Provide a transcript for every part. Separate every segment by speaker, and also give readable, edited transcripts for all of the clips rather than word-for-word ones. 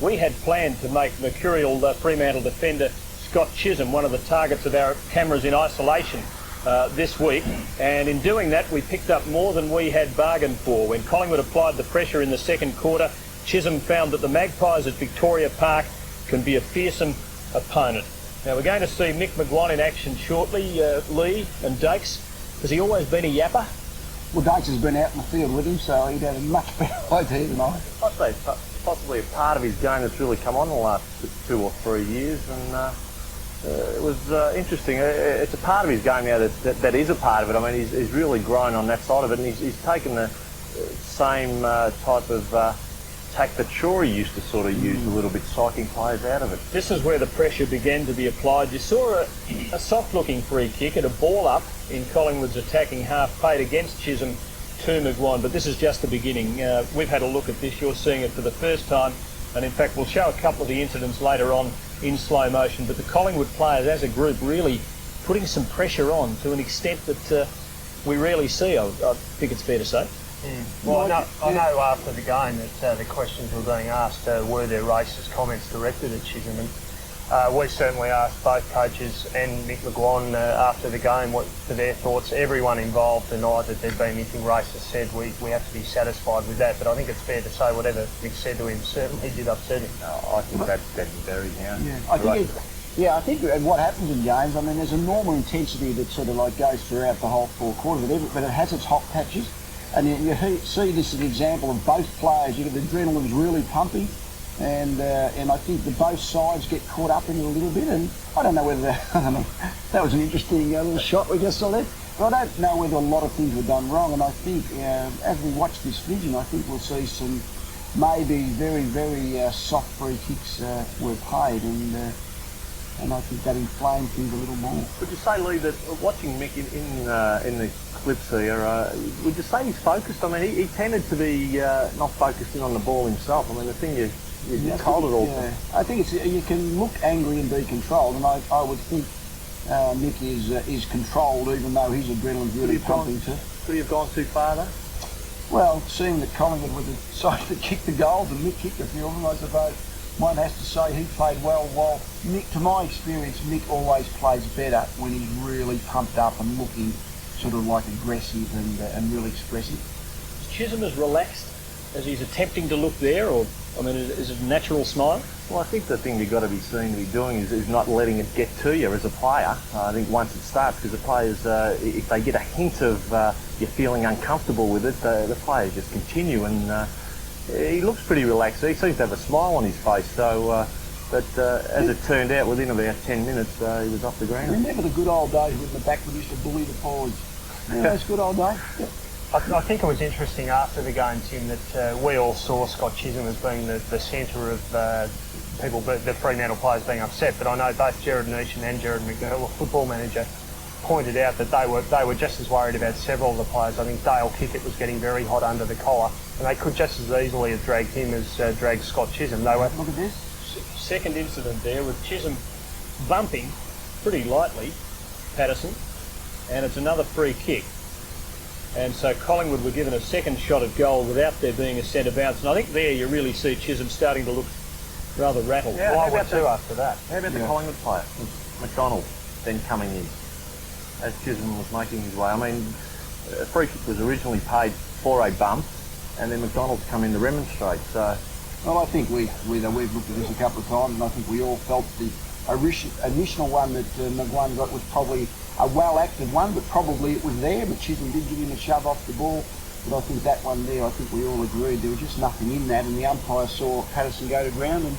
Speaker 1: we had planned to make mercurial Fremantle defender Scott Chisholm one of the targets of our cameras in isolation this week, and in doing that we picked up more than we had bargained for. When Collingwood applied the pressure in the second quarter, Chisholm found that the Magpies at Victoria Park can be a fearsome opponent. Now we're going to see Mick McGuane in action shortly. Lee and Dakes, has he always been a yapper?
Speaker 2: Well, Dakes has been out in the field with him, so he'd have a much better idea than I.
Speaker 3: I'd say possibly a part of his game that's really come on in the last 2 or 3 years, and it was interesting. It's a part of his game now that is a part of it. I mean, he's really grown on that side of it, and he's taken the same type of tack that Shorey used to sort of use a little bit, psyching players out of it.
Speaker 1: This is where the pressure began to be applied. You saw a soft-looking free kick at a ball up in Collingwood's attacking half, paid against Chisholm to McGuane, but this is just the beginning. We've had a look at this. You're seeing it for the first time, and in fact we'll show a couple of the incidents later on in slow motion, but the Collingwood players as a group really putting some pressure on to an extent that we rarely see, I think it's fair to say.
Speaker 4: Well, I know after the game that the questions were being asked, were there racist comments directed at Chisholm, and we certainly asked both coaches and Mick McGuane after the game for their thoughts. Everyone involved denied that there'd been anything racist said. We have to be satisfied with that, but I think it's fair to say whatever Mick said to him certainly did upset him.
Speaker 3: I think that's buried now.
Speaker 2: Yeah, I think what happens in games, I mean, there's a normal intensity that sort of like goes throughout the whole 4 quarters, but it has its hot patches. And you see this as an example of both players. You get the adrenaline's really pumping, and I think that both sides get caught up in it a little bit. And I don't know whether that was an interesting little shot we just saw there. But I don't know whether a lot of things were done wrong. And I think as we watch this vision, I think we'll see some maybe very, very soft free kicks were played, and I think that inflamed things a little more.
Speaker 3: Would you say, Lee, that watching Mick in the clips here, would you say he's focused? I mean, he tended to be not focusing on the ball himself. I mean, the thing you told it all.
Speaker 2: Yeah. I think it's you can look angry and be controlled, and I would think Mick is controlled, even though his adrenaline's really pumping too.
Speaker 3: Could he have gone too far though?
Speaker 2: Well, seeing that Collingwood were the side that kicked the goals and Mick kicked a few of them, I suppose one has to say he played well. While Mick, to my experience, Mick always plays better when he's really pumped up and looking sort of like aggressive and really expressive.
Speaker 1: Is Chisholm as relaxed as he's attempting to look there, or I mean, is it a natural smile?
Speaker 3: Well, I think the thing you've got to be seen to be doing is not letting it get to you as a player. I think once it starts, because the players, if they get a hint of you feeling uncomfortable with it, the players just continue, and he looks pretty relaxed. He seems to have a smile on his face, so but as it turned out, within about 10 minutes, he was off the ground.
Speaker 2: Remember the good old days when the back we used to bully the forwards? Yeah, those good old days. Yeah.
Speaker 4: I think it was interesting after the game, Tim, that we all saw Scott Chisholm as being the centre of people, the Fremantle players being upset. But I know both Gerard Neesham and Gerard McGuane, the football manager, pointed out that they were just as worried about several of the players. I think Dale Kickett was getting very hot under the collar, and they could just as easily have dragged him as dragged Scott Chisholm. They were.
Speaker 2: Look at this.
Speaker 1: Second incident there with Chisholm bumping pretty lightly Patterson, and it's another free kick. And so Collingwood were given a second shot at goal without there being a centre bounce. And I think there you really see Chisholm starting to look rather rattled.
Speaker 3: Yeah,
Speaker 4: How about after that?
Speaker 3: How about the Collingwood player, McDonald, then coming in as Chisholm was making his way? I mean, a free kick was originally paid for a bump, and then McDonald's come in to remonstrate. So,
Speaker 2: well, I think we've looked at this a couple of times, and I think we all felt the initial one that McGuane got was probably a well-acted one, but probably it was there, but Chisholm did give him a shove off the ball. But I think that one there, I think we all agreed there was just nothing in that, and the umpire saw Patterson go to ground and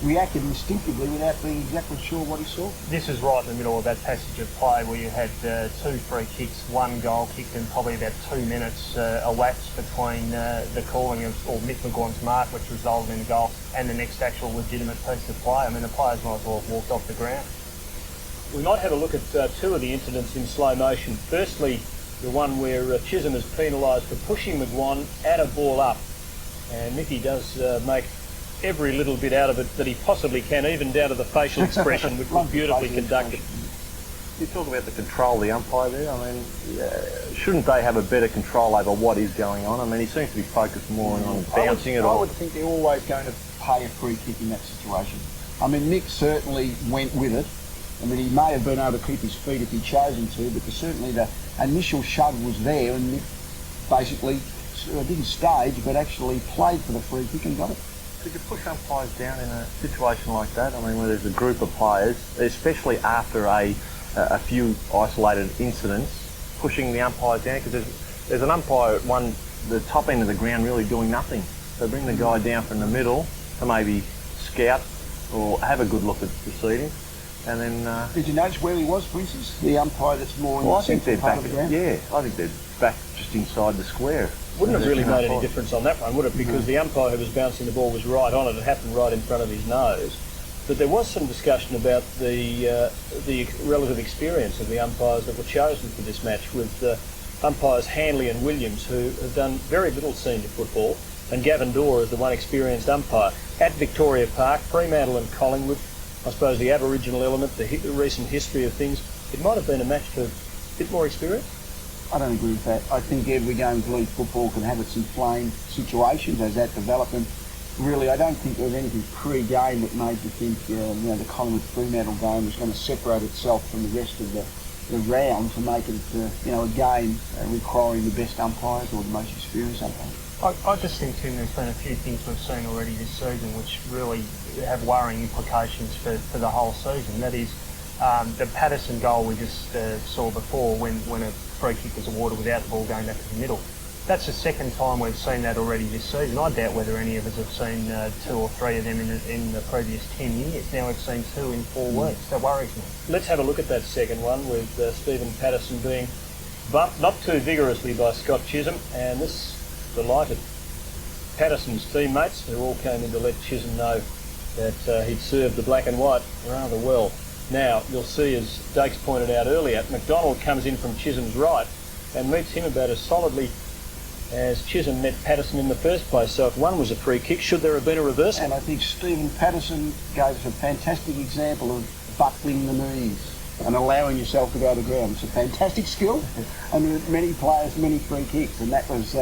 Speaker 2: reacted instinctively without being exactly sure what he saw.
Speaker 4: This is right in the middle of that passage of play where you had 2 free kicks, 1 goal kicked, and probably about 2 minutes elapsed between the calling of Mick McGuane's mark, which resulted in a goal, and the next actual legitimate piece of play. I mean, the players might as well have walked off the ground.
Speaker 1: We might have a look at 2 of the incidents in slow motion. Firstly, the one where Chisholm is penalised for pushing McGuane at a ball up, and Mickey does make every little bit out of it that he possibly can, even down to the facial expression, which was beautifully conducted.
Speaker 3: You talk about the control of the umpire there. I mean, shouldn't they have a better control over what is going on? I mean, he seems to be focused more on bouncing it off.
Speaker 2: I would think they're always going to pay a free kick in that situation. I mean, Mick certainly went with it. I mean, he may have been able to keep his feet if he'd chosen to, but certainly the initial shove was there, and Mick basically didn't stage, but actually played for the free kick and got it.
Speaker 3: Could you push umpires down in a situation like that? I mean, where there's a group of players, especially after a few isolated incidents, pushing the umpires down, because there's an umpire at the top end of the ground really doing nothing. So bring the guy down from the middle to maybe scout or have a good look at the proceedings. And then...
Speaker 2: Did you notice where he was, for instance? The umpire that's more in
Speaker 3: well,
Speaker 2: the central part of the ground?
Speaker 3: Yeah, I think they're back just inside the square.
Speaker 1: Wouldn't have really made any difference on that one, would it? Because the umpire who was bouncing the ball was right on it. It happened right in front of his nose. But there was some discussion about the relative experience of the umpires that were chosen for this match, with umpires Hanley and Williams, who have done very little senior football, and Gavin Dorr is the one experienced umpire. At Victoria Park, Fremantle and Collingwood, I suppose the Aboriginal element, the recent history of things, it might have been a match for a bit more experience.
Speaker 2: I don't agree with that. I think every game of league football can have its inflamed situations as that development. Really, I don't think there was anything pre-game that made you think the Collingwood Fremantle game was going to separate itself from the rest of the round to make it a game requiring the best umpires or the most experienced umpires.
Speaker 4: I just think, Tim, there's been a few things we've seen already this season which really have worrying implications for the whole season. That is, the Patterson goal we just saw before, when a free kick was awarded without the ball going back to the middle. That's the second time we've seen that already this season. I doubt whether any of us have seen 2 or 3 of them in the previous 10 years. Now we've seen 2 in 4 weeks. That worries me.
Speaker 1: Let's have a look at that second one, with Stephen Patterson being bumped not too vigorously by Scott Chisholm, and this delighted Patterson's teammates, who all came in to let Chisholm know that he'd served the black and white rather well. Now, you'll see, as Dakes pointed out earlier, McDonald comes in from Chisholm's right and meets him about as solidly as Chisholm met Patterson in the first place. So if one was a free kick, should there have been a reversal?
Speaker 2: And I think Stephen Patterson gave us a fantastic example of buckling the knees and allowing yourself to go to ground. It's a fantastic skill, and many players, many free kicks, and that was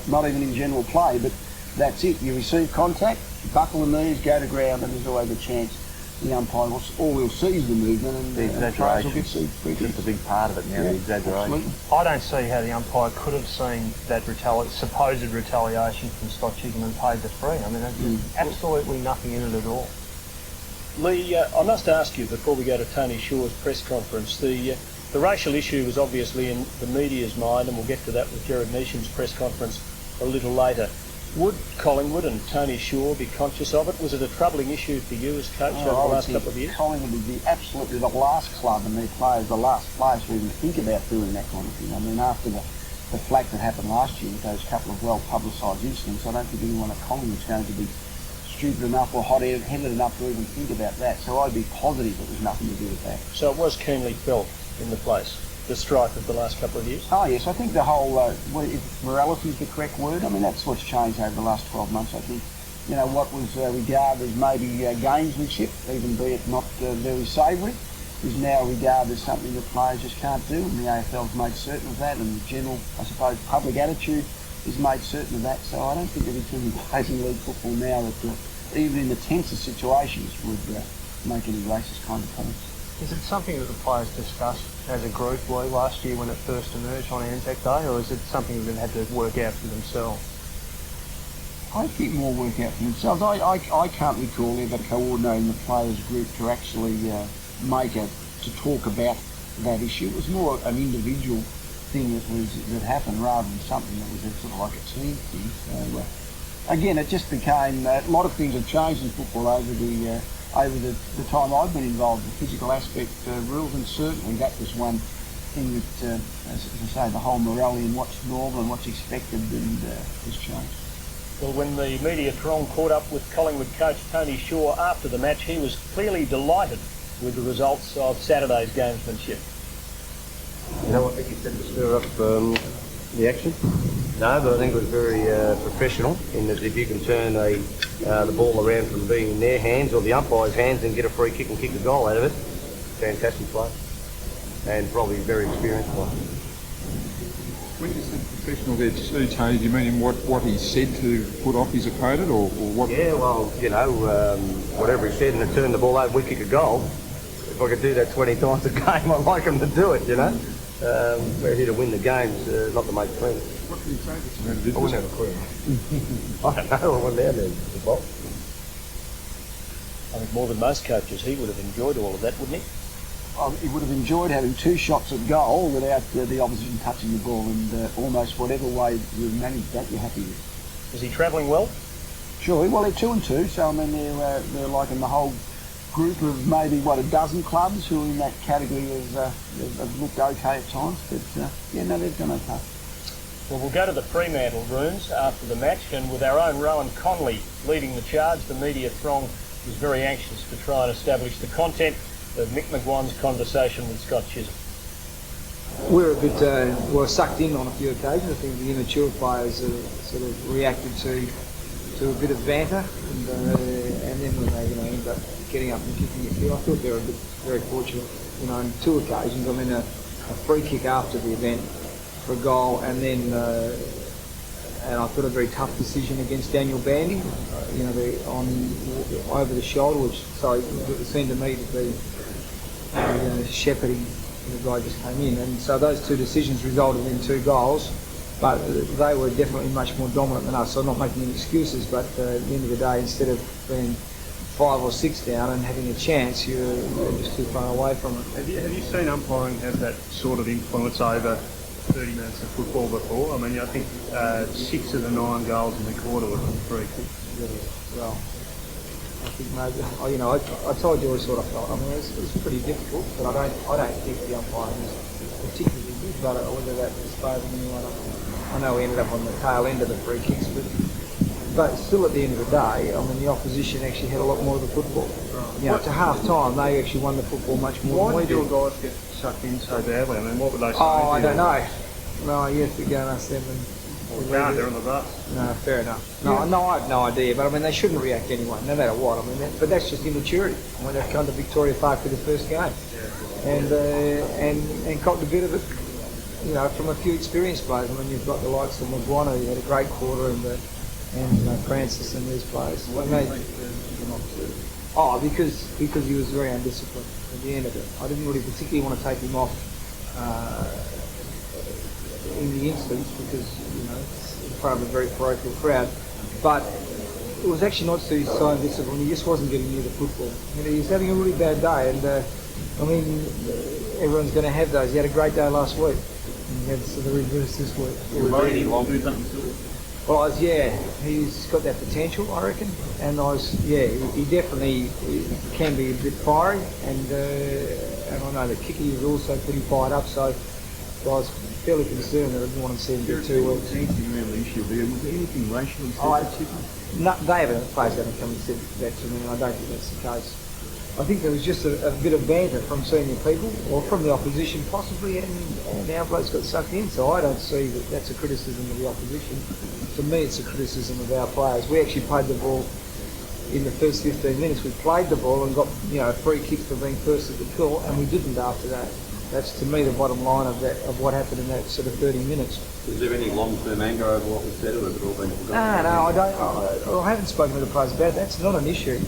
Speaker 2: not even in general play, but that's it. You receive contact, buckle the knees, go to ground, and there's always a chance the umpire will seize the movement, and the players will get free kicks.
Speaker 3: That's a big part of it now, the exaggeration.
Speaker 2: Absolutely.
Speaker 4: I don't see how the umpire could have seen that supposed retaliation from Scott Chisholm and paid the free. I mean, there's absolutely nothing in it at all.
Speaker 1: Lee, I must ask you, before we go to Tony Shaw's press conference, the racial issue was obviously in the media's mind, and we'll get to that with Jared Neesham's press conference a little later. Would Collingwood and Tony Shaw be conscious of it? Was it a troubling issue for you as coach over the last couple of years?
Speaker 2: Collingwood would be absolutely the last club and their players, the last players to even think about doing that kind of thing. I mean, after the flack that happened last year with those couple of well-publicised incidents, I don't think anyone at Collingwood's going to be stupid enough or hot-headed enough to even think about that. So I'd be positive it was nothing to do with that.
Speaker 1: So it was keenly felt in the place, the strife of the last couple of years?
Speaker 2: Oh yes, I think the whole, if morality is the correct word, I mean that's what's changed over the last 12 months. I think, what was regarded as maybe gamesmanship, even be it not very savoury, is now regarded as something that players just can't do, and the AFL's made certain of that, and the general, I suppose, public attitude is made certain of that. So I don't think there'll be too many players in league football now that even in the tensest situations would make any racist kind of comments.
Speaker 4: Is it something that the players discussed as a group last year when it first emerged on Anzac Day, or is it something that they've had to work out for themselves?
Speaker 2: I think more work out for themselves. I can't recall ever coordinating the players group to actually to talk about that issue. It was more an individual thing that happened rather than something that was sort of like a team thing. So again, it just became a lot of things have changed in football over the time I've been involved in the physical aspect rules, and certainly that was one thing that, as I say, the whole morality and what's normal and what's expected has changed.
Speaker 1: Well, when the media throng caught up with Collingwood coach Tony Shaw after the match, he was clearly delighted with the results of Saturday's gamesmanship.
Speaker 5: I think he said to stir up the action. No, but I think it was very professional in that if you can turn the ball around from being in their hands or the umpire's hands and get a free kick and kick a goal out of it, fantastic play. And probably very experienced play.
Speaker 6: When you said professional there, Tony, do you mean in what he said to put off his opponent, or what?
Speaker 5: Yeah, well, whatever he said, and to turn the ball over, we kick a goal. If I could do that 20 times a game, I'd like him to do it, We're here to win the games, not to make friends.
Speaker 6: What did he say to you?
Speaker 5: I wouldn't have a clue. I don't know, I went down there, the box.
Speaker 1: I think more than most coaches, he would have enjoyed all of that, wouldn't he?
Speaker 2: He would have enjoyed having 2 shots at goal without the opposition touching the ball, and almost whatever way you manage that, you're happy with.
Speaker 1: Is he travelling well?
Speaker 2: Sure, well, they're 2 and 2, so I mean they're like in the whole group of maybe a dozen clubs who are in that category have looked okay at times, but they've done okay.
Speaker 1: Well, we'll go to the Fremantle rooms after the match, and with our own Rowan Conley leading the charge, the media throng was very anxious to try and establish the content of Mick McGuane's conversation with Scott Chisholm.
Speaker 7: We're a bit sucked in on a few occasions. I think the immature players sort of reacted to a bit of banter, and then when they end up getting up and kicking a few, I thought they were very fortunate. On 2 occasions, I mean a free kick after the event for a goal, and then and I thought a very tough decision against Daniel Bandy, on over the shoulder, which it seemed to me to be shepherding the guy just came in, and so those 2 decisions resulted in 2 goals, but they were definitely much more dominant than us. So I'm not making any excuses, but at the end of the day, instead of being 5 or 6 down and having a chance, you're just too far away from it.
Speaker 4: Have you seen umpiring have that sort of influence over 30 minutes of football before? I mean, I think 6 of the 9 goals in the quarter were from free kicks.
Speaker 7: Well, I think maybe I told you I sort of felt. I mean, it was pretty difficult, but I don't think the umpiring was particularly good. But whether that was favouring anyone, I know we ended up on the tail end of the free kicks, but still at the end of the day, I mean, the opposition actually had a lot more of the football. To half time, they actually won the football much more than we did.
Speaker 4: Why did your guys get sucked in so badly? I mean, what would they say?
Speaker 7: Oh, I don't know. No, you have to go and ask them.
Speaker 4: They're on the bus.
Speaker 7: No, fair enough. No, I have no idea, but I mean, they shouldn't react anyway, no matter what. I mean, but that's just immaturity. I mean, they've come to Victoria Park for the first game, and copped a bit of it, from a few experienced players. I mean, you've got the likes of McGuane, who had a great quarter, and Francis and these players. Because he was very undisciplined at the end of it. I didn't really particularly want to take him off in the instance because it's in front of a very parochial crowd, but it was actually not so undisciplined. He just wasn't getting near the football. He was having a really bad day, and everyone's going to have those. He had a great day last week, and he had the reverse this week. Well, he's got that potential, I reckon, and he definitely can be a bit fiery, and I know that Kiki is also pretty fired up, so I was fairly concerned that I didn't want to see him get too weak.
Speaker 6: Was there anything racial in
Speaker 7: No, they haven't, players haven't come and said that to me, and I don't think that's the case. I think there was just a bit of banter from senior people, or from the opposition possibly, and our blokes got sucked in, so I don't see that that's a criticism of the opposition. To me, it's a criticism of our players. We actually played the ball in the first 15 minutes. We played the ball and got free kicks for being first at the kill, and we didn't after that. That's to me the bottom line of what happened in that sort of 30 minutes.
Speaker 8: Is there any long-term anger over what was said, or has it all been forgotten?
Speaker 7: No, I don't. I haven't spoken to the players about it. That's not an issue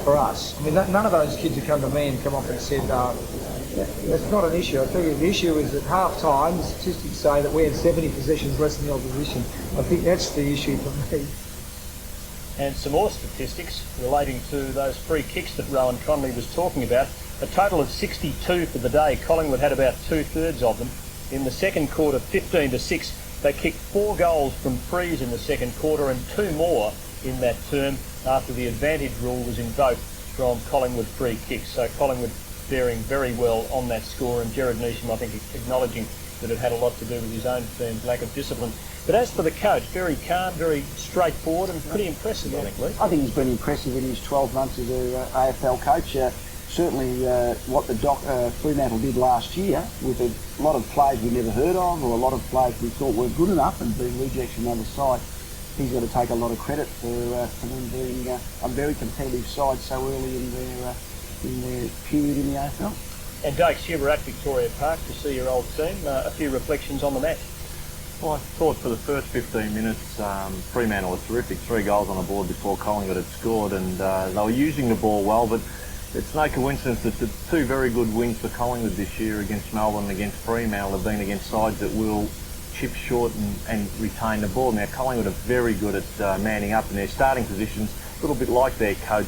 Speaker 7: for us. I mean, none of those kids who come to me and come up and said, that's not an issue. I tell you, the issue is at half-time, the statistics say that we had 70 possessions less than the opposition. I think that's the issue for me.
Speaker 1: And some more statistics relating to those free kicks that Rowan Conley was talking about. A total of 62 for the day. Collingwood had about 2/3 of them. In the second quarter, 15-6, they kicked 4 goals from frees in the second quarter and 2 more in that term after the advantage rule was invoked from Collingwood free kicks. So Collingwood faring very well on that score, and Jared Neesham, I think, acknowledging that it had a lot to do with his own team's lack of discipline. But as for the coach, very calm, very straightforward and pretty impressive, I think, Lee.
Speaker 2: I think he's been impressive in his 12 months as an AFL coach. Certainly what the Fremantle did last year with a lot of players we never heard of, or a lot of players we thought weren't good enough and being rejects from the other side, he's got to take a lot of credit for them being a very competitive side so early in their period in the AFL.
Speaker 1: And Dakes, you were at Victoria Park to see your old team. A few reflections on the match.
Speaker 3: Well, I thought for the first 15 minutes, Fremantle was terrific. 3 goals on the board before Collingwood had scored, and they were using the ball well, but it's no coincidence that the 2 very good wins for Collingwood this year against Melbourne and against Fremantle have been against sides that will chip short and retain the ball. Now, Collingwood are very good at manning up in their starting positions, a little bit like their coach,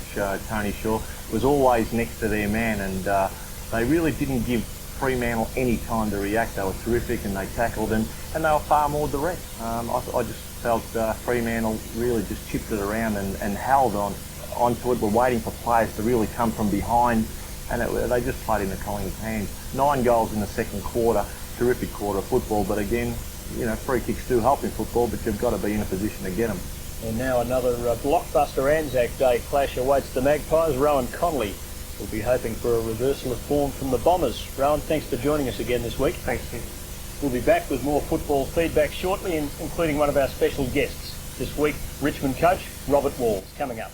Speaker 3: Tony Shaw, was always next to their man, and they really didn't give Fremantle any time to react. They were terrific and they tackled, and they were far more direct. I just felt Fremantle really just chipped it around and held onto it. We're waiting for players to really come from behind, and they just played in the Collingwood's hands. 9 goals in the second quarter, terrific quarter of football, but again, you know, free kicks do help in football, but you've got to be in a position to get them.
Speaker 1: And now another blockbuster Anzac Day clash awaits the Magpies. Rowan Connolly will be hoping for a reversal of form from the Bombers. Rowan, thanks for joining us again this week.
Speaker 4: Thanks, Tim.
Speaker 1: We'll be back with more football feedback shortly, including one of our special guests this week, Richmond coach Robert Walls, coming up.